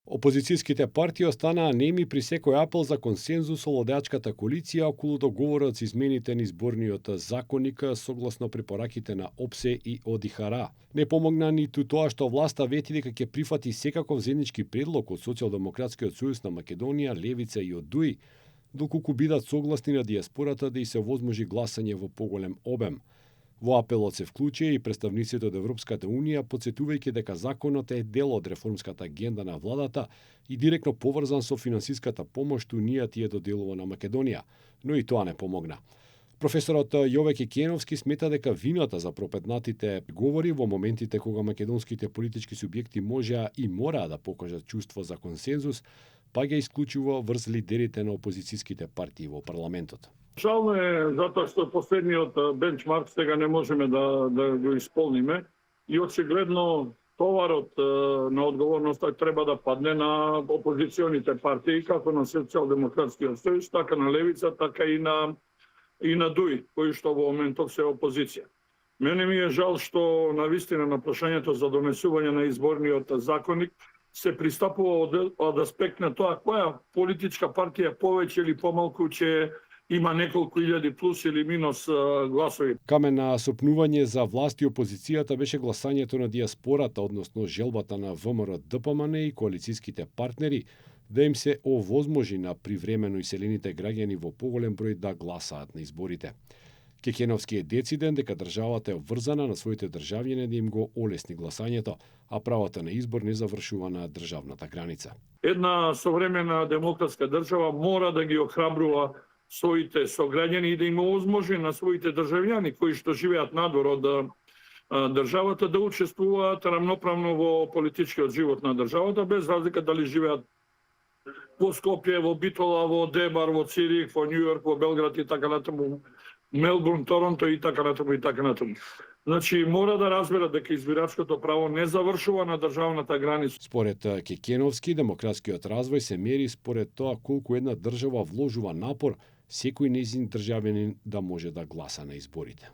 Опозицијските партии останаа неми при секој апел за консензус со владеачката коалиција околу договорот за измените на изборниот законник согласно препораките на ОПСЕ и ОДИХР. Не помогна ниту тоа што власта вети дека ќе прифати секаков заеднички предлог од Социјалдемократскиот сојуз на Македонија, Левица и од ДУИ, доколку бидат согласни на диаспората да и се возможи гласање во поголем обем. Во апелот се вклучија и представниците од Европската Унија, потсетувајќи дека законот е дел од реформската агенда на владата и директно поврзан со финансиската помош Унијата ја доделува на Македонија, но и тоа не помогна. Професорот Јове Кекеновски смета дека вината за пропетнатите говори во моментите кога македонските политички субјекти можеа и мораа да покажат чувство за консензус, па ги исклучува врз лидерите на опозицијските партии во парламентот. Жално е затоа што последниот бенчмарк сега не можеме да го исполниме и очигледно товарот на одговорноста треба да падне на опозиционите партии, како на Социјалдемократскиот сојуз, така на Левица, така и на ДУИ, кои што во моментов се опозиција. Мене ми е жал што навистина на прашањето за донесување на изборниот законник се пристапува од аспект на тоа која политичка партија повеќе или помалку ќе има неколку илјади плюс или минус гласови. Камен на сопнување за власт и опозицијата беше гласањето на диаспората, односно желбата на ВМРО ДПМН и коалицијските партнери да им се овозможи на привремено иселените граѓани во поголем број да гласаат на изборите. Кекеновски е дециден дека државата е обврзана на своите државјани да им го олесни гласањето, а правото на избор не завршува на државната граница. Една современа демократска држава мора да ги охрабрува своите сограѓани и да им овозможи на своите државјани кои што живеат надвор од државата да учествуваат рамноправно во политичкиот живот на државата, без разлика дали живеат во Скопје, во Битола, во Дебар, во Цирих, во Њујорк, во Белград и така натаму, Мелбурн, Торонто и така натаму и така натаму. Значи мора да разберат дека избирачкото право не завршува на државната граница. Според Кекеновски, демократскиот развој се мери според тоа колку една држава вложува напор секој нејзин државјанин да може да гласа на изборите.